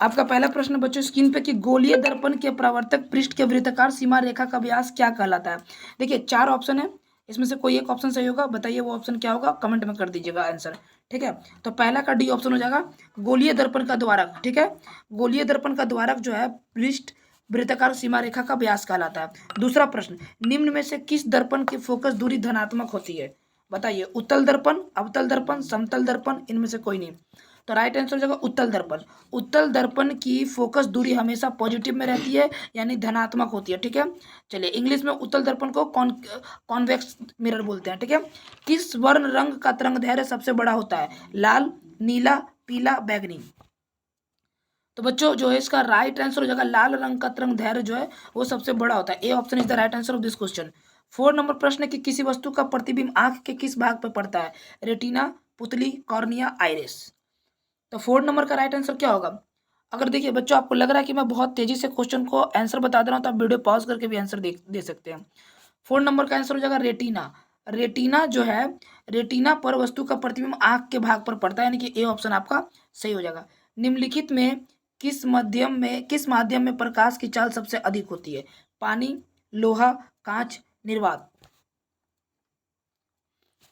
आपका पहला प्रश्न बच्चों स्क्रीन पे कि गोलीय दर्पण के परावर्तक पृष्ठ के वृत्ताकार सीमा रेखा का व्यास क्या कहलाता है। देखिए 4 ऑप्शन है, इसमें से कोई एक ऑप्शन सही होगा, बताइए वो ऑप्शन क्या होगा, कमेंट में कर दीजिएगा आंसर। ठीक है, तो पहला का डी ऑप्शन हो जाएगा गोलीय दर्पण का द्वारक। ठीक है, गोलीय दर्पण का द्वारक जो है पृष्ठ वृत्ताकार सीमा रेखा का व्यास कहलाता है। दूसरा प्रश्न, निम्न में से किस दर्पण की फोकस दूरी धनात्मक होती है, बताइए। उत्तल दर्पण, अवतल दर्पण, समतल दर्पण, इनमें से कोई नहीं। तो राइट आंसर हो जाएगा उत्तल दर्पण। उत्तल दर्पण की फोकस दूरी हमेशा पॉजिटिव में रहती है, यानी धनात्मक होती है। ठीक है, चलिए इंग्लिश में उत्तल दर्पण को कॉन्वेक्स मिरर बोलते हैं। ठीक है, किस वर्ण रंग का तरंग दैर्घ्य सबसे बड़ा होता है, लाल, नीला, पीला, बैंगनी। तो बच्चों जो है इसका राइट आंसर हो जाएगा लाल रंग का तरंग दैर्घ्य जो है वो सबसे बड़ा होता है। A option is the right answer of this question. 4 number प्रश्न है कि किसी वस्तु का प्रतिबिंब आंख के किस भाग पर पड़ता है, रेटिना, पुतली, कॉर्निया, आइरिस। तो 4 नंबर का राइट आंसर क्या होगा। अगर देखिए बच्चों आपको लग रहा है कि मैं बहुत तेजी से क्वेश्चन को आंसर बता दे रहा हूँ तो आप वीडियो पॉज करके भी आंसर दे सकते हैं। 4 नंबर का आंसर हो जाएगा रेटिना। रेटिना जो है, रेटिना पर वस्तु का प्रतिबिंब आंख के भाग पर पड़ता है, यानी कि ए ऑप्शन आपका सही हो जाएगा। निम्नलिखित में किस माध्यम में प्रकाश की चाल सबसे अधिक होती है, पानी, लोहा, कांच, निर्वात।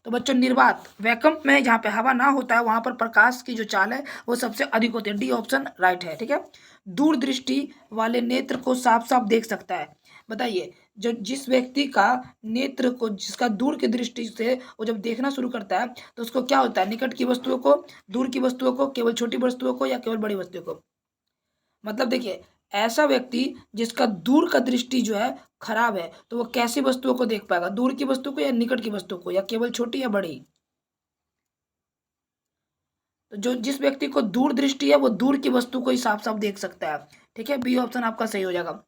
तो बच्चों निर्वात, वैक्यूम में जहाँ पे हवा ना होता है वहां पर प्रकाश की जो चाल है वो सबसे अधिक होती है। डी ऑप्शन राइट है। ठीक है, दूरदृष्टि वाले नेत्र को साफ साफ देख सकता है, बताइए। जो जिस व्यक्ति का नेत्र को, जिसका दूर की दृष्टि से वो जब देखना शुरू करता है तो उसको क्या होता है, निकट की वस्तुओं को, दूर की वस्तुओं को, केवल छोटी वस्तुओं को या केवल बड़ी वस्तुओं को। मतलब देखिए ऐसा व्यक्ति जिसका दूर का दृष्टि जो है खराब है तो वो कैसी वस्तुओं को देख पाएगा, दूर की वस्तु को या निकट की वस्तु को या केवल छोटी या बड़ी। तो जो जिस व्यक्ति को दूर दृष्टि है वो दूर की वस्तु को ही साफ साफ देख सकता है। ठीक है, बी ऑप्शन आपका सही हो जाएगा।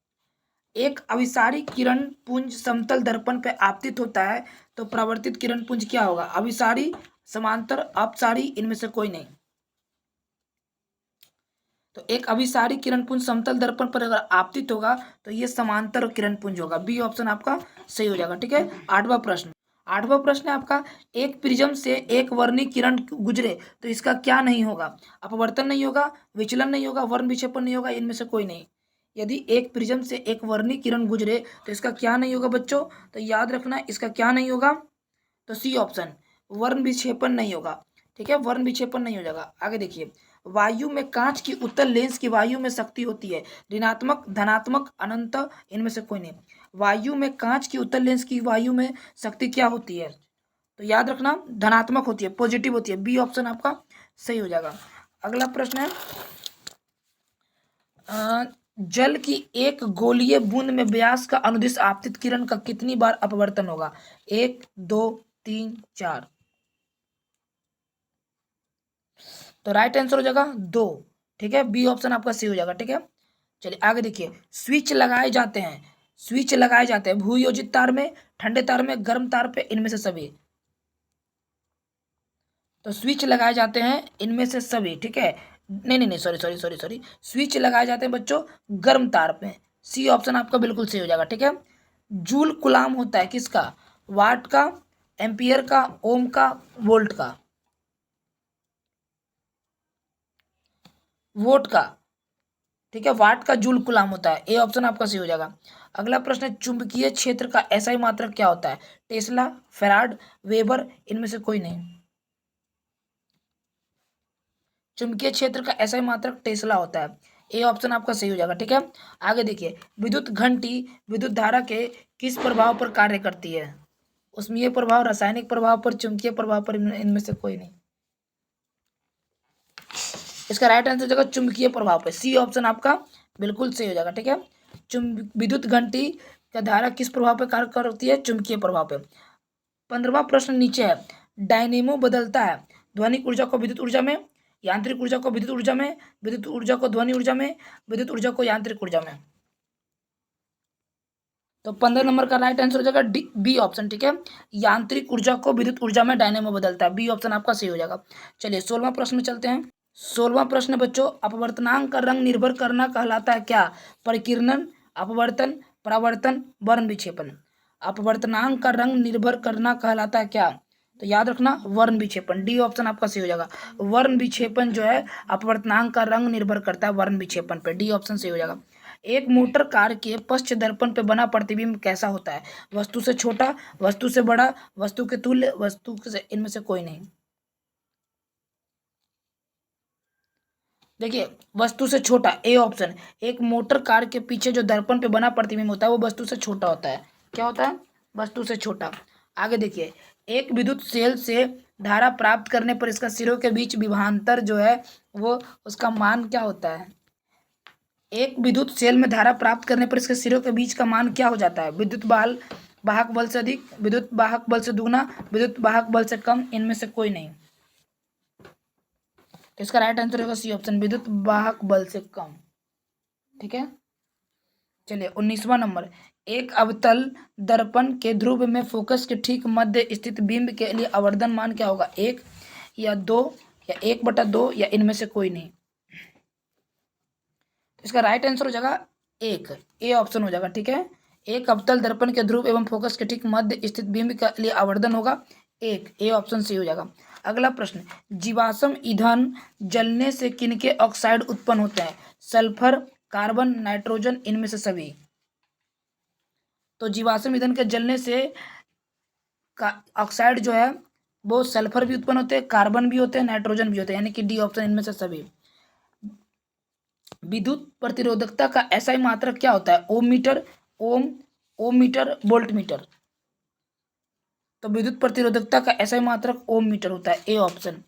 एक अभिसारी किरण पुंज समतल दर्पण पे आपतित होता है तो परावर्तित किरण पुंज क्या होगा, अभिसारी, समांतर, अपसारी, इनमें से कोई नहीं। तो एक अभिसारी किरण पुंज समतल दर्पण पर अगर आपतित होगा तो ये समांतर किरण पुंज होगा। बी ऑप्शन आपका सही हो जाएगा। ठीक है, आठवां प्रश्न है आपका, एक प्रिज्म से एक वर्णी किरण गुजरे तो इसका क्या नहीं होगा, अपवर्तन नहीं होगा, विचलन नहीं होगा, वर्ण विक्षेपण नहीं होगा, इनमें से कोई नहीं। यदि एक प्रिज्म से एक वर्णी किरण गुजरे तो इसका क्या नहीं होगा बच्चों, तो याद रखना इसका क्या नहीं होगा, तो सी ऑप्शन, वर्ण विक्षेपण नहीं होगा। ठीक है, वर्ण विक्षेपण नहीं हो जाएगा। आगे देखिए, वायु में कांच की उत्तल लेंस की वायु में शक्ति होती है, ऋणात्मक, धनात्मक, अनंत, इनमें से कोई नहीं। वायु में कांच की उत्तल लेंस की वायु में शक्ति क्या होती है, तो याद रखना धनात्मक होती है, पॉजिटिव होती है। बी ऑप्शन आपका सही हो जाएगा। अगला प्रश्न है, जल की एक गोलीय बूंद में व्यास का अनुदिश आपतित किरण का कितनी बार अपवर्तन होगा, 1, 2, 3, 4। तो राइट आंसर हो जाएगा 2। ठीक है, बी ऑप्शन आपका सही हो जाएगा। ठीक है, चलिए आगे देखिए, स्विच लगाए जाते हैं, स्विच लगाए जाते हैं भूयोजित तार में, ठंडे तार में, गर्म तार पे, इनमें से सभी। तो स्विच लगाए जाते हैं इनमें से सभी। ठीक है, नहीं, सॉरी, स्विच लगाए जाते हैं बच्चों गर्म तार पे। सी ऑप्शन आपका बिल्कुल सही हो जाएगा। ठीक है, जूल कुलाम होता है किसका, वाट का, एम्पियर का, ओम का, वोल्ट का, वोट का। ठीक है, वाट का जूल कुलाम होता है, ए ऑप्शन आपका सही हो जाएगा। अगला प्रश्न है, चुंबकीय क्षेत्र का एसआई मात्रक क्या होता है, टेस्ला, फेराड, वेबर, इनमें से कोई नहीं। चुंबकीय क्षेत्र का एसआई मात्रक टेस्ला होता है, ए ऑप्शन आपका सही हो जाएगा। ठीक है, आगे देखिए, विद्युत घंटी विद्युत धारा के किस प्रभाव पर कार्य करती है, उष्मीय प्रभाव, रासायनिक प्रभाव पर, चुंबकीय प्रभाव पर, इनमें से कोई नहीं। इसका राइट आंसर हो जाएगा चुंबकीय प्रभाव पर, सी ऑप्शन आपका बिल्कुल सही हो जाएगा। ठीक है, विद्युत घंटी का धारा किस प्रभाव पर कार्य करती है, चुंबकीय प्रभाव पर। 15वां प्रश्न नीचे है, डायनेमो बदलता है ध्वनिक ऊर्जा को विद्युत ऊर्जा में, यांत्रिक ऊर्जा को विद्युत ऊर्जा में, विद्युत ऊर्जा को ध्वनि ऊर्जा में, विद्युत ऊर्जा को यांत्रिक ऊर्जा में। तो 15 नंबर का राइट आंसर हो जाएगा बी ऑप्शन। ठीक है, यांत्रिक ऊर्जा को विद्युत ऊर्जा में डायनेमो बदलता है, बी ऑप्शन आपका सही हो जाएगा। चलिए 16वां प्रश्न में चलते हैं। 16वां प्रश्न बच्चों, अपवर्तनांक का रंग निर्भर करना कहलाता है क्या, परिकीर्णन, अपवर्तन, परावर्तन, वर्ण विक्षेपण। अपवर्तनांक का रंग निर्भर करना कहलाता है क्या, तो याद रखना वर्ण विक्षेपण, डी ऑप्शन आपका सही हो जाएगा। वर्ण विक्षेपण जो है अपवर्तनांक का रंग निर्भर करता है वर्ण विक्षेपण पे, डी ऑप्शन सही हो जाएगा। एक मोटर कार के पश्च दर्पण पे बना प्रतिबिंब कैसा होता है? वस्तु से छोटा, वस्तु से बड़ा, वस्तु के तुल्य, वस्तु से, इनमें से कोई नहीं। देखिए वस्तु से छोटा, ए ऑप्शन। एक मोटर कार के पीछे जो दर्पण पे बना प्रतिबिंब होता है वो वस्तु से छोटा होता है। क्या होता है? वस्तु से छोटा। आगे देखिए, एक विद्युत सेल से धारा प्राप्त करने पर इसका सिरों के बीच विभवांतर जो है वो उसका मान क्या होता है? एक विद्युत सेल में धारा प्राप्त करने पर इसके सिरों के बीच का मान क्या हो जाता है? विद्युत बल वाहक बल से अधिक, विद्युत वाहक बल से दुगना, विद्युत वाहक बल से कम, इनमें से कोई नहीं। तो इसका राइट आंसर होगा सी ऑप्शन, विद्युत वाहक बल से कम। ठीक है, चलिए 19वां नंबर। एक अवतल दर्पण के ध्रुव में फोकस के ठीक मध्य स्थित बिंब के लिए आवर्धन मान क्या होगा? 1 या 2 या 1/2 या इनमें से कोई नहीं। तो इसका राइट आंसर हो जाएगा 1, ए ऑप्शन हो जाएगा। ठीक है, एक अवतल दर्पण के ध्रुव एवं फोकस के ठीक मध्य स्थित बिंब के लिए आवर्धन होगा 1, ए ऑप्शन सही हो जाएगा। अगला प्रश्न, जीवाश्म ईंधन जलने से किनके ऑक्साइड उत्पन्न होते हैं? सल्फर, कार्बन, नाइट्रोजन, इनमें से सभी। तो जीवाश्म ईंधन के जलने से का ऑक्साइड जो है वो सल्फर भी उत्पन्न होते हैं, कार्बन भी होते हैं, नाइट्रोजन भी होते हैं, यानी कि डी ऑप्शन, इनमें से सभी। विद्युत प्रतिरोधकता का एसआई मात्रक क्या होता है? ओम मीटर, ओम मीटर, वोल्ट मीटर। तो विद्युत प्रतिरोधकता का एसआई मात्रक ओम मीटर होता है, ए ऑप्शन।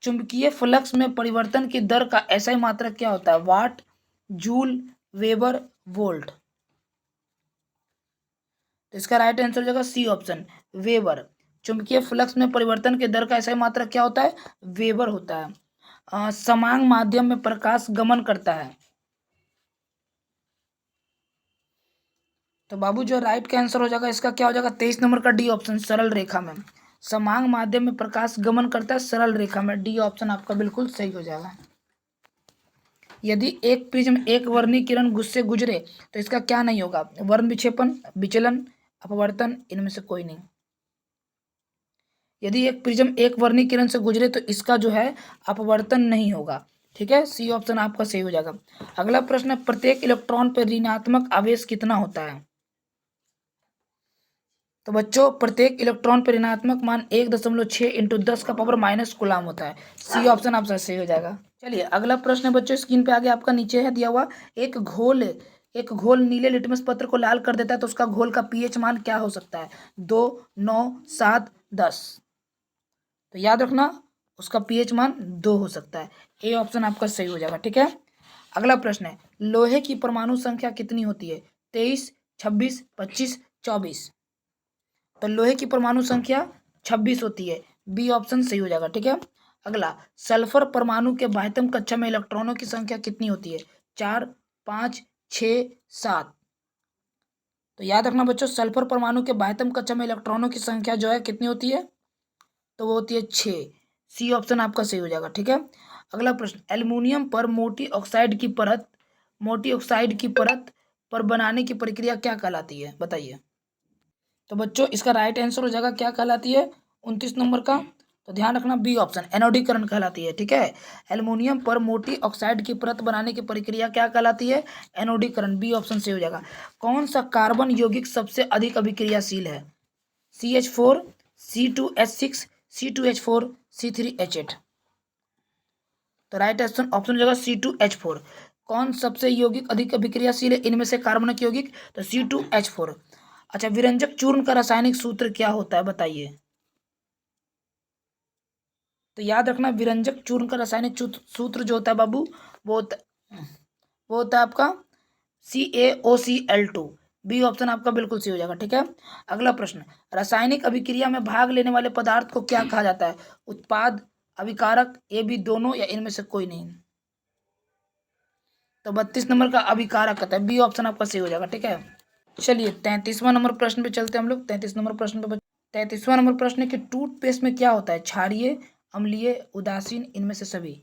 चुंबकीय फ्लक्स में परिवर्तन की दर का एसआई मात्रक क्या होता है? वाट, जूल, वेबर, वोल्ट। तो इसका राइट आंसर हो जाएगा सी ऑप्शन, वेबर। चुंबकीय फ्लक्स में परिवर्तन के दर का एसआई मात्रक क्या होता है? वेबर होता है। समान माध्यम में प्रकाश गमन करता है। तो बाबू जो राइट का आंसर हो जाएगा इसका क्या हो जाएगा? 23 नंबर का डी ऑप्शन, सरल रेखा में। समान माध्यम में प्रकाश गमन करता है सरल रेखा में, डी ऑप्शन आपका बिल्कुल सही हो जाएगा। यदि एक प्रिज्म एक वर्णीय किरण से गुजरे तो इसका क्या नहीं होगा? वर्ण विक्षेपण, विचलन, अपवर्तन, इनमें से कोई नहीं। यदि एक प्रिज्म एक वर्णीय किरण से गुजरे तो इसका जो है अपवर्तन नहीं होगा। ठीक है, सी ऑप्शन आपका सही हो जाएगा। अगला प्रश्न है, प्रत्येक इलेक्ट्रॉन पर ऋणात्मक आवेश कितना होता है? तो बच्चों प्रत्येक इलेक्ट्रॉन पर ऋणात्मक मान 1.6 × 10⁻⁻ कूलाम होता है, सी ऑप्शन आपका सही हो जाएगा। चलिए अगला प्रश्न है बच्चों, स्क्रीन पे आगे आपका नीचे है दिया हुआ, एक घोल नीले लिटमस पत्र को लाल कर देता है तो उसका घोल का पीएच मान क्या हो सकता है? 2, 9, 7, 10। तो याद रखना उसका पीएच मान 2 हो सकता है, ए ऑप्शन आपका सही हो जाएगा। ठीक है, अगला प्रश्न है, लोहे की परमाणु संख्या कितनी होती है? 23, 26, 25, 24। तो लोहे की परमाणु संख्या 26 होती है, बी ऑप्शन सही हो जाएगा। ठीक है, अगला, सल्फर परमाणु के बाह्यतम कक्षा में इलेक्ट्रॉनों की संख्या कितनी होती है? 4, 5, 6, 7। तो याद रखना बच्चों सल्फर परमाणु के बाह्यतम कक्षा में इलेक्ट्रॉनों की संख्या जो है कितनी होती है? तो वो होती है 6, सी ऑप्शन आपका सही हो जाएगा। ठीक है, अगला प्रश्न, एल्युमिनियम पर मोटी ऑक्साइड की परत पर बनाने की प्रक्रिया क्या कहलाती है? बताइए। तो बच्चों इसका राइट आंसर हो जाएगा क्या कहलाती है? 29 नंबर का। तो ध्यान रखना बी ऑप्शन, एनोडीकरण कहलाती है। ठीक है, एल्युमिनियम पर मोटी ऑक्साइड की परत बनाने की प्रक्रिया क्या कहलाती है? एनोडीकरण, बी ऑप्शन से हो जाएगा। कौन सा कार्बन यौगिक सबसे अधिक अभिक्रियाशील है? CH4, C2H6, C2H4, C3H8। तो राइट ऑप्शन हो जाएगा C2H4। कौन सबसे यौगिक अधिक अभिक्रियाशील है इनमें से कार्बनिक यौगिक? तो C2H4। अच्छा, विरंजक चूर्ण का रासायनिक सूत्र क्या होता है? बताइए। तो याद रखना विरंजक चूर्ण का रासायनिक सूत्र जो होता है बाबू वो होता है आपका CaOCl2, बी ऑप्शन आपका बिल्कुल सही हो जाएगा। ठीक है, अगला प्रश्न, रासायनिक अभिक्रिया में भाग लेने वाले पदार्थ को क्या कहा जाता है? उत्पाद, अभिकारक, ए बी दोनों, या इनमें से कोई नहीं। तो 32 नंबर का अभिकारक कहता है, बी ऑप्शन आपका सही हो जाएगा। ठीक है, चलिए 33वां नंबर प्रश्न पे चलते हैं हम लोग। 33 नंबर प्रश्न पे 33वां नंबर प्रश्न है कि टूथपेस्ट में क्या होता है? क्षारीय, अम्लीय, उदासीन, इनमें से सभी।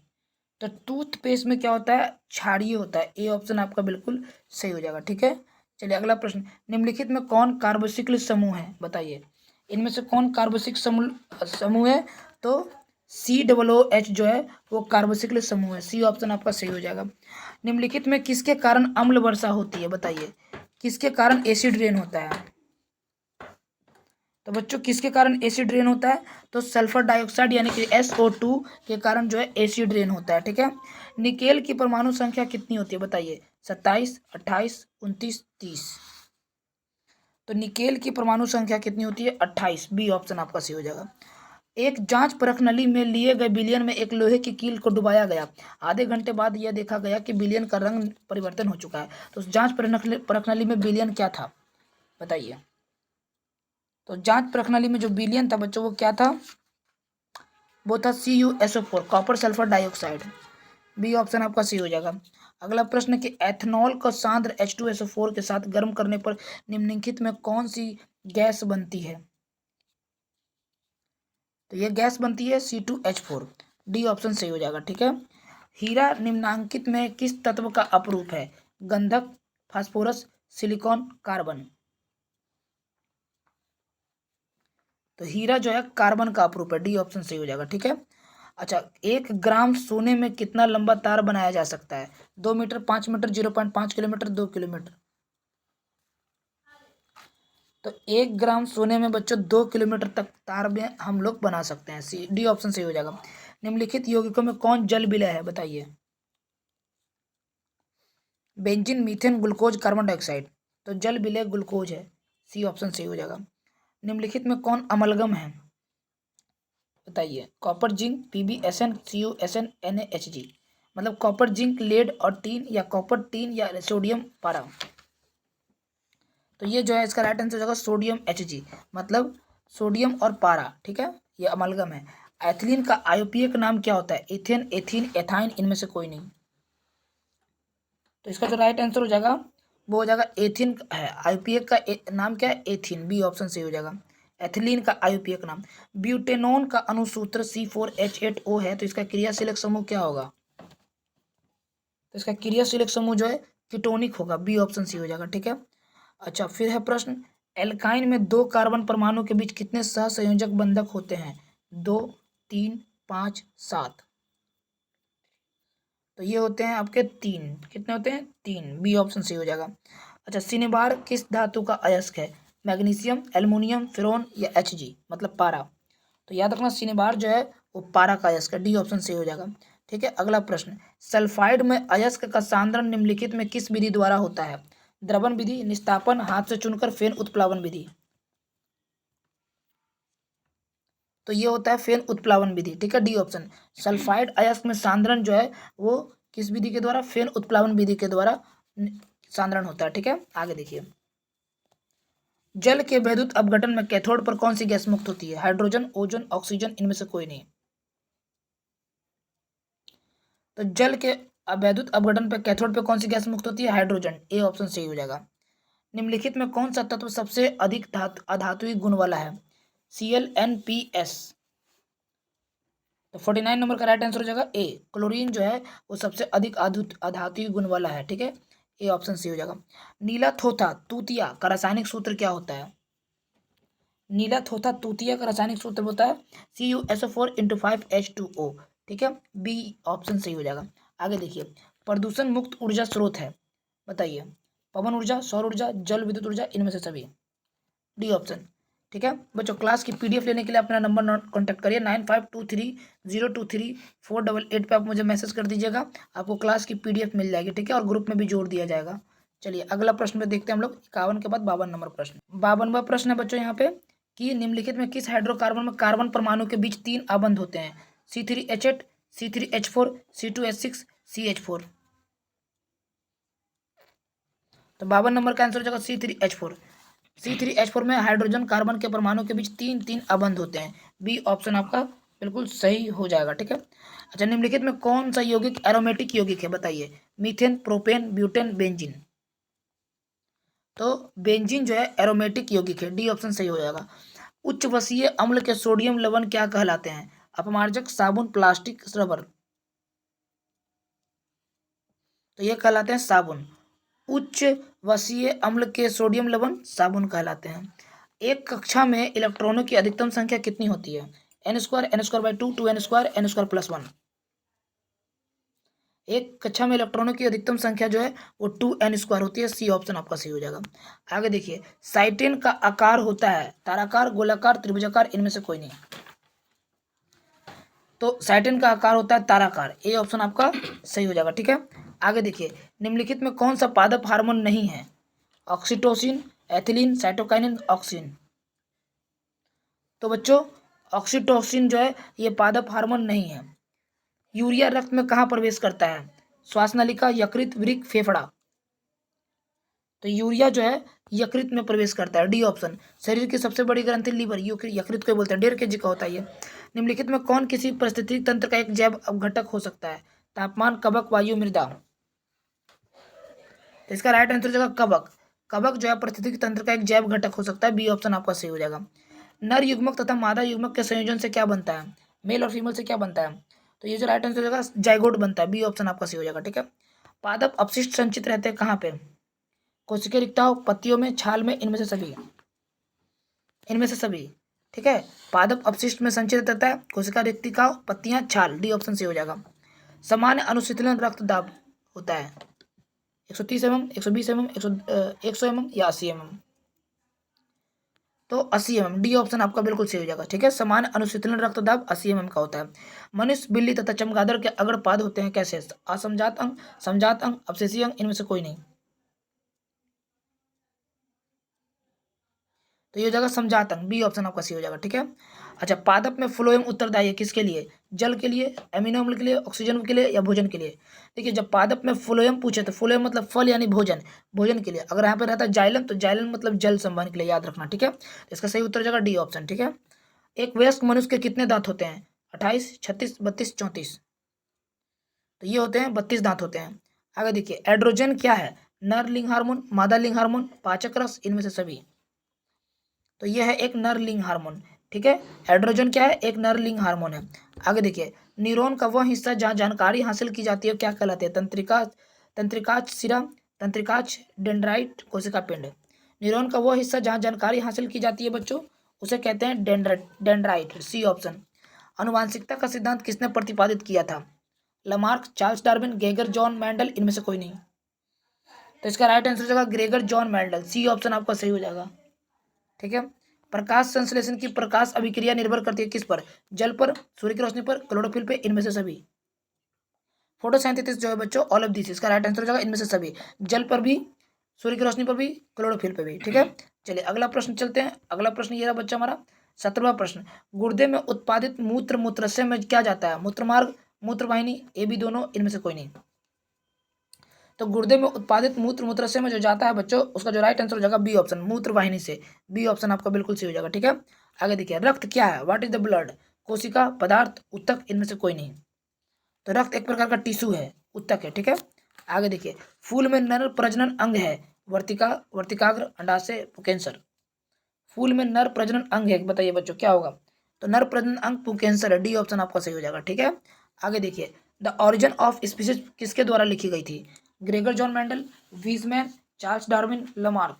तो टूथपेस्ट में क्या होता है? क्षारीय होता है, ए ऑप्शन आपका बिल्कुल सही हो जाएगा। ठीक है, चलिए अगला प्रश्न, निम्नलिखित में कौन कार्बोक्सिल समूह है? बताइए। इनमें से कौन कार्बोक्सिलिक समूह है? तो COOH जो है वो कार्बोक्सिलिक समूह है। सी ऑप्शन आपका सही हो जाएगा। निम्नलिखित में किसके कारण अम्ल वर्षा होती है? बताइए, किसके कारण एसिड रेन होता है? तो बच्चों किसके कारण एसिड रेन होता है? तो सल्फर डाइऑक्साइड यानी कि SO2 के कारण जो है एसिड रेन होता है। ठीक है। निकेल की परमाणु संख्या कितनी होती है? बताइए, 27, 28, 29, 30। तो निकेल की परमाणु संख्या कितनी होती है? 28। बी ऑप्शन आपका सही हो जाएगा। एक जांच परख नली में लिए गए विलयन में एक लोहे की कील को डुबाया गया। आधे घंटे बाद यह देखा गया कि विलयन का रंग परिवर्तन हो चुका है। तो उस जांच परख नली में विलयन क्या था? बताइए। तो जांच परख नली में जो विलयन था बच्चों वो क्या था? वो था CuSO4, copper sulphur dioxide. B option आपका सही हो जाएगा। अगला प्रश्न कि एथेनॉल को सांद्र H2SO4 के साथ गर्म करने पर निम्नलिखित में कौन सी गैस बनती है? तो यह गैस बनती है C2H4। डी ऑप्शन सही हो जाएगा। ठीक है। हीरा निम्नांकित में किस तत्व का अपरूप है? गंधक, फास्फोरस, सिलिकॉन, कार्बन। तो हीरा जो है कार्बन का अपरूप है। डी ऑप्शन सही हो जाएगा। ठीक है। अच्छा, 1 ग्राम सोने में कितना लंबा तार बनाया जा सकता है? 2 मीटर, 5 मीटर, 0.5 किलोमीटर, 2 किलोमीटर। तो 1 ग्राम सोने में बच्चों 2 किलोमीटर तक तार में हम लोग बना सकते हैं। डी ऑप्शन सही हो जाएगा। निम्नलिखित यौगिकों में कौन जल विलय है? बताइए। Benzene, methane, glucose, carbon dioxide. तो जल विलय ग्लूकोज है। सी ऑप्शन सही हो जाएगा। निम्नलिखित में कौन अमलगम है? बताइए। Copper, zinc, PbSN, CuSN, NaHG। मतलब कॉपर, जिंक, लेड और टीन, या कॉपर, टीन, या सोडियम, पारा। तो ये जो है इसका राइट आंसर हो जाएगा सोडियम Hg, मतलब सोडियम और पारा। ठीक है, ये अमलगम है। एथिलीन का आईयूपीए नाम क्या होता है? इथेन, एथीन, एथाइन, इनमें से कोई नहीं। तो इसका जो राइट आंसर हो जाएगा वो हो जाएगा एथिन है। आईयूपीए का नाम क्या है? एथिन। बी ऑप्शन सही हो जाएगा। एथिलीन का आईयूपीए का नाम। ब्यूटेनोन का अणुसूत्र C4H8O है, तो इसका क्रियाशीलक समूह क्या होगा? तो इसका क्रियाशीलक समूह जो है कीटोनिक होगा। बी ऑप्शन सी हो जाएगा। ठीक है। अच्छा, फिर है प्रश्न, एल्काइन में 2 कार्बन परमाणु के बीच कितने सहसंयोजक बंधक होते हैं? 2, 3, 5, 7। तो ये होते हैं आपके 3। कितने होते हैं? 3। बी ऑप्शन सही हो जाएगा। अच्छा, सिनेबार किस धातु का अयस्क है? मैग्नीशियम, एल्युमिनियम, फ्लोरीन, या Hg, मतलब पारा। तो याद रखना सिनेबार जो है वो पारा का अयस्क है। डी ऑप्शन सही हो जाएगा। ठीक है। अगला प्रश्न, सल्फाइड में अयस्क का सांद्रण निम्नलिखित में किस विधि द्वारा होता है? द्रवण विधि, निस्तापन, हाथ से चुनकर, फेन उत्प्लावन विधि। तो ये होता है फेन उत्प्लावन विधि। ठीक है। D option. सल्फाइड अयस्क में सांद्रण जो है वो किस विधि के द्वारा? फेन उत्प्लावन विधि के द्वारा सांद्रण होता है। ठीक है। आगे देखिए, जल के वैद्युत अपघटन में कैथोड पर कौन सी गैस मुक्त होती है? हाइड्रोजन, ओजोन, ऑक्सीजन, इनमें से कोई नहीं। तो जल के वैद्युत अपघटन पर कैथोड पर कौन सी गैस मुक्त होती है? हाइड्रोजन। ए ऑप्शन सही हो जाएगा। निम्नलिखित में कौन सा तत्व सबसे अधिक अधात्विक गुण वाला है? ClNPS। तो 49 नंबर का राइट आंसर हो जाएगा ए। क्लोरीन जो है वो सबसे अधिक अधात्विक गुण वाला है। ठीक है। ए ऑप्शन सी हो जाएगा। नीला थोथा तूतिया का रासायनिक सूत्र क्या होता है? नीला थोथा तूतिया का रासायनिक सूत्र होता है CuSO4 × 5H2O। ठीक है। बी ऑप्शन सही हो जाएगा। आगे देखिए, प्रदूषण मुक्त ऊर्जा स्रोत है? बताइए। पवन ऊर्जा, सौर ऊर्जा, जल विद्युत ऊर्जा, इनमें से सभी। D option. ठीक है बच्चों, क्लास की PDF लेने के लिए अपना नंबर नोट कॉन्टैक्ट करिए 9523023488 पे आप मुझे मैसेज कर दीजिएगा। आपको क्लास की PDF मिल जाएगी। ठीक है, और ग्रुप में भी जोड़ दिया जाएगा। चलिए अगला प्रश्न पे देखते हैं हम लोग। 51 के बाद 52 नंबर प्रश्न। 52वां प्रश्न है बच्चों यहाँ पे कि निम्नलिखित में किस हाइड्रोकार्बन में कार्बन परमाणु के बीच 3 आबंध होते हैं? C3H8, C3H4, C2H6, CH4। तो 52 नंबर का आंसर हो जाएगा C3H4। C3H4 में हाइड्रोजन कार्बन के परमाणु के बीच 3 आबंध होते हैं। बी ऑप्शन आपका बिल्कुल सही हो जाएगा। ठीक है। अच्छा, निम्नलिखित में कौन सा यौगिक एरोमेटिक यौगिक है? बताइए। Methane, propane, butane, benzene. तो बेंजीन जो है एरोमेटिक यौगिक है। डी ऑप्शन सही हो जाएगा। उच्च वसीय अम्ल के सोडियम लवण क्या कहलाते हैं? अपमार्जक, साबुन, प्लास्टिक, रबर। तो ये कहलाते हैं साबुन। उच्च वसीय अम्ल के सोडियम लवण साबुन कहलाते हैं। एक कक्षा में इलेक्ट्रॉनों की अधिकतम संख्या कितनी होती है? n² 2 2n² n²+1। एक कक्षा में इलेक्ट्रॉनों की अधिकतम संख्या जो है वो 2n² होती है। सी ऑप्शन आपका सही हो जाएगा। आगे देखिए, साइटेन का आकार होता है ताराकार, गोलाकार, त्रिभुजाकार, इनमें से कोई नहीं। तो साइटेन का आकार होता है ताराकार। ए ऑप्शन आपका सही हो जाएगा। ठीक है, आगे देखिए, निम्नलिखित में कौन सा पादप हार्मोन नहीं है? Oxytocin, ethylene, cytokinin, auxin. तो बच्चों, ऑक्सीटोसिन जो है ये पादप हार्मोन नहीं है। यूरिया रक्त में कहाँ प्रवेश करता है? श्वासनलिका, यकृत, वृक्क, फेफड़ा। तो यूरिया जो है यकृत में प्रवेश करता है। D option. शरीर की सबसे बड़ी ग्रंथि लीवर, यकृत को बोलते हैं। 1.5 kg का होता है ये। निम्नलिखित में कौन किसी पारिस्थितिकी तंत्र का एक जैव घटक हो सकता है? तापमान, कवक, वायु, मृदा। तो इसका राइट आंसर हो जाएगा कवक। कवक जो है पारिस्थितिकी तंत्र का एक जैव घटक हो सकता है। बी ऑप्शन आपका सही हो जाएगा। नर युग्मक तथा मादा युग्मक के संयोजन से क्या बनता है? मेल और फीमेल से क्या बनता है? तो ये जो राइट आंसर हो जाएगा जाइगोट बनता है। बी ऑप्शन आपका सही हो जाएगा। ठीक है, पादप अपशिष्ट संचित रहते हैं कहाँ पे? कोशिकीय रिक्ताओं, पत्तियों में, छाल में, इनमें से सभी। इनमें से सभी। ठीक है, पादप अपशिष्ट में संचित रहता है कोशिका रिक्तिका, पत्तियां, छाल। डी ऑप्शन सही हो जाएगा। सामान्य अनुशीतलन रक्तदाब होता है 130 mm, 120 mm, 100 mm या 80 mm? तो 80 mm। डी ऑप्शन आपका बिल्कुल सही हो जाएगा। ठीक है, सामान्य अनुशीतलन रक्तदाब 80 mm का होता है। मनुष्य, बिल्ली तथा चमगादड़ के अग्रपाद होते हैं कैसे? असमजात अंग, समजात अंग, अवशेषी अंग, इनमें से कोई नहीं। तो ये हो जाएगा समजात अंग। बी ऑप्शन आपका सही हो जाएगा। ठीक है, अच्छा, पादप में फ्लोएम उत्तरदायी है किसके लिए? जल के लिए, एमिनो अम्ल के लिए, ऑक्सीजन के लिए या भोजन के लिए? देखिए, जब पादप में फ्लोएम पूछे तो फ्लोएम मतलब फल यानी भोजन, भोजन के लिए। अगर यहाँ पे रहता है जाइलम तो जाइलम मतलब जल संवहन के लिए, याद रखना। ठीक है, तो इसका सही उत्तर हो जाएगा डी ऑप्शन। ठीक है, एक वयस्क मनुष्य के कितने दांत होते हैं? 28, 36, 32, 34। तो ये होते हैं 32 दांत होते हैं। आगे देखिए, एड्रोजन क्या है? नर लिंग हार्मोन, मादा लिंग हार्मोन, पाचक रस, इनमें से सभी। तो यह है एक नर लिंग हार्मोन। ठीक है, एड्रोजन क्या है? एक नर लिंग हार्मोन है। आगे देखिए, न्यूरॉन का वह हिस्सा जहाँ जानकारी हासिल की जाती है क्या कहलाते हैं? तंत्रिका, तंत्रिकाछ सिरा, तंत्रिकाछ, डेंड्राइट, कोशिका पिंड। न्यूरॉन का वह हिस्सा जहाँ जानकारी हासिल की जाती है बच्चों, उसे कहते हैं डेंड्राइट। C option. अनुवांशिकता का सिद्धांत किसने प्रतिपादित किया था? Lamarck, Charles Darwin, Gregor, John Mendel, इनमें से कोई नहीं। तो इसका राइट आंसर हो जाएगा Gregor John Mendel. C option आपका सही हो जाएगा। ठीक है, प्रकाश संश्लेषण की प्रकाश अभिक्रिया निर्भर करती है किस पर? जल पर, सूर्य की रोशनी पर, क्लोरोफिल पे, इनमें से सभी। फोटोसिंथेसिस जो है बच्चों, ऑल ऑफ दिस। इसका राइट आंसर हो जाएगा इनमें से सभी। जल पर भी, सूर्य की रोशनी पर भी, क्लोरोफिल पे भी। ठीक है, चलिए अगला प्रश्न चलते हैं। अगला प्रश्न ये रहा बच्चा हमारा 17वां प्रश्न। गुर्दे में उत्पादित मूत्र मूत्राशय में क्या जाता है? मूत्रमार्ग, मूत्रवाहिनी, ए बी दोनों, इनमें से कोई नहीं। तो गुर्दे में उत्पादित मूत्र मूत्राशय में जो जाता है बच्चों, उसका जो राइट आंसर हो जाएगा बी ऑप्शन, मूत्रवाहिनी से। बी ऑप्शन आपका बिल्कुल सही हो जाएगा। ठीक है, आगे देखिए, रक्त क्या है? What is the blood? कोशिका, पदार्थ, ऊतक, इनमें से कोई नहीं। तो रक्त एक प्रकार का टिश्यू है, ऊतक है। ठीक है, आगे देखिए, फूल में नर प्रजनन अंग है वर्तिकाग्र, अंडाशय, पुंकेसर। फूल में नर प्रजनन अंग है, बताइए बच्चों क्या होगा? तो नर प्रजनन अंग पुंकेसर है। डी ऑप्शन आपका सही हो जाएगा। ठीक है, आगे देखिए, द ऑरिजिन ऑफ स्पीसीज किसके द्वारा लिखी गई थी? Gregor John Mendel, Weissman, Charles Darwin, Lamarck.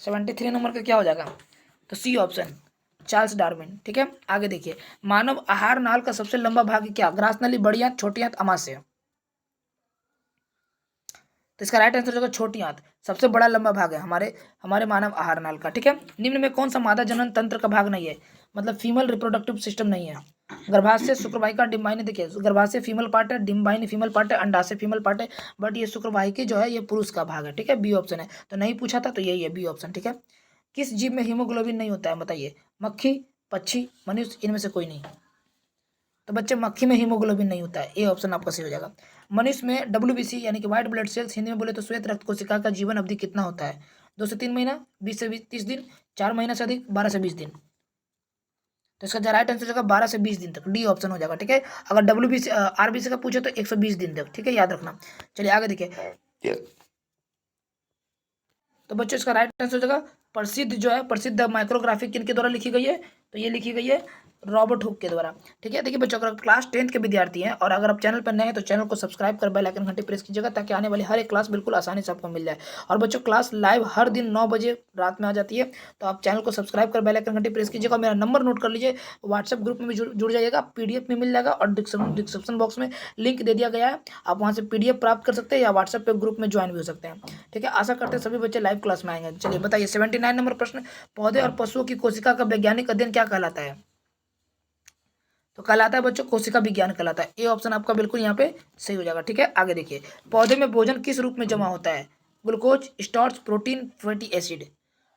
73 number का क्या हो जाएगा? तो सी ऑप्शन, चार्ल्स डार्विन। ठीक है, आगे देखिए, मानव आहार नाल का सबसे लंबा भाग क्या? ग्रास नली, बड़ी आंत, छोटी आंत, अमाशय। तो इसका राइट आंसर होगा छोटी आंत। सबसे बड़ा लंबा भाग है हमारे हमारे मानव आहार नाल का। ठीक है, निम्न में कौन सा मादा जनन तंत्र का भाग नहीं है? मतलब फीमेल रिप्रोडक्टिव सिस्टम नहीं है। गर्भाशय, शुक्रवाहिका, डिम्बाइनी। देखिए, गर्भाशय फीमेल पार्ट है, डिम्बाइनी फीमेल पार्ट है, अंडाशय फीमेल पार्ट है, बट ये शुक्रवाहिकी जो है ये पुरुष का भाग है। ठीक है, बी ऑप्शन है। तो नहीं पूछा था तो यही है बी ऑप्शन। ठीक है, किस जीव में हीमोग्लोबिन नहीं होता है? बताइए। मक्खी, पक्षी, मनुष्य, इनमें से कोई नहीं। तो बच्चे, मक्खी में हीमोग्लोबिन नहीं होता है। ए ऑप्शन आपका सही हो जाएगा। मनुष्य में WBC यानी कि व्हाइट ब्लड सेल्स, हिंदी में बोले तो श्वेत रक्त कोशिका का जीवन अवधि कितना होता है? 2 से 3 महीना, 20 से 30 दिन, 4 महीना से अधिक, 12 से 20 दिन। तो इसका जो राइट आंसर होगा 12 से 20 दिन तक। डी ऑप्शन हो जाएगा। ठीक है, अगर WBC RBC का पूछे तो 120 दिन तक। ठीक है, याद रखना। चलिए आगे देखिए, तो बच्चों इसका राइट आंसर हो जाएगा प्रसिद्ध जो है, प्रसिद्ध माइक्रोग्राफी किनके द्वारा लिखी गई है? तो ये लिखी गई है रॉबर्ट हुक के द्वारा। ठीक है, देखिए बच्चों, अगर क्लास 10th के विद्यार्थी हैं और अगर आप चैनल पर नए हैं तो चैनल को सब्सक्राइब कर बेल आइकन घंटी प्रेस कीजिएगा, ताकि आने वाली हर एक क्लास बिल्कुल आसानी से आपको मिल जाए। और बच्चों, क्लास लाइव हर दिन 9 बजे रात में आ जाती है, तो आप चैनल को सब्सक्राइब कर बेल आइकन घंटी प्रेस कीजिएगा। मेरा नंबर नोट कर लीजिए, व्हाट्सएप ग्रुप में भी जुड़ जाइएगा, PDF में मिल जाएगा, और डिस्क्रिप्शन बॉक्स में लिंक दे दिया गया है, आप वहाँ से PDF प्राप्त कर सकते हैं या व्हाट्सएप पे ग्रुप में ज्वाइन भी हो सकते हैं। ठीक है, आशा करते हैं सभी बच्चे लाइव क्लास में आएंगे। चलिए बताइए 79 नंबर प्रश्न, पौधे और पशुओं की कोशिका का वैज्ञानिक अध्ययन क्या कहलाता है? तो कहलाता है बच्चों कोशिका विज्ञान कहलाता है। ए ऑप्शन आपका बिल्कुल यहाँ पे सही हो जाएगा। ठीक है, आगे देखिए, पौधे में भोजन किस रूप में जमा होता है? Glucose, starch, protein, fatty acid.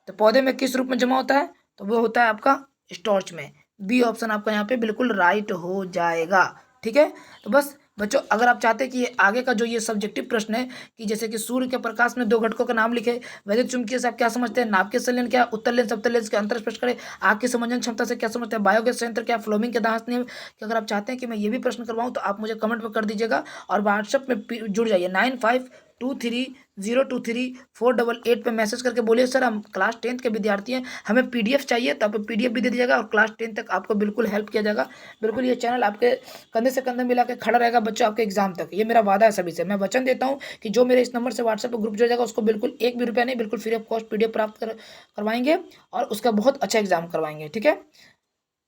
तो पौधे में किस रूप में जमा होता है? तो वो होता है आपका स्टार्च में। बी ऑप्शन आपका यहाँ पे बिल्कुल राइट हो जाएगा। ठीक है, तो बस बच्चों, अगर आप चाहते हैं कि आगे का जो ये सब्जेक्टिव प्रश्न है कि जैसे कि सूर्य के प्रकाश में दो घटकों का नाम लिखे, वैद्युत चुंबकीय से आप क्या समझते हैं, नाभिकीय संलयन क्या, उत्तल लेंस सप्तल लेंस के अंतर स्पष्ट करें, आग की समंजन क्षमता से क्या समझते हैं, बायोगैस संयंत्र क्या, फ्लोमिंग के दास नियम, कि अगर आप चाहते हैं कि मैं ये भी प्रश्न करवाऊँ तो आप मुझे कमेंट में कर दीजिएगा, और व्हाट्सएप में जुड़ जाइए 9523023488 पे मैसेज करके बोलिए सर हम क्लास 10th के विद्यार्थी हैं, हमें PDF चाहिए, तो आपको PDF भी दे दीजिएगा, और क्लास 10 तक आपको बिल्कुल हेल्प किया जाएगा। बिल्कुल ये चैनल आपके कंधे से कंधे मिला के खड़ा रहेगा बच्चों आपके एग्जाम तक, ये मेरा वादा है सभी से। मैं वचन देता हूँ कि जो मेरे इस नंबर से व्हाट्सएप पर ग्रुप जुड़ जाएगा उसको बिल्कुल एक भी रुपया नहीं, बिल्कुल फ्री ऑफ कॉस्ट PDF प्राप्त करवाएंगे, और उसका बहुत अच्छा एग्जाम करवाएंगे। ठीक है,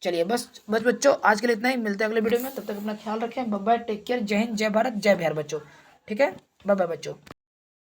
चलिए बस बच्चों, आज के लिए इतना ही, मिलते हैं अगले वीडियो में, तब तक अपना ख्याल रखें, बाय बाय, टेक केयर, जय हिंद, जय भारत, जय बिहार बच्चों। ठीक है, बाय बाय बच्चों।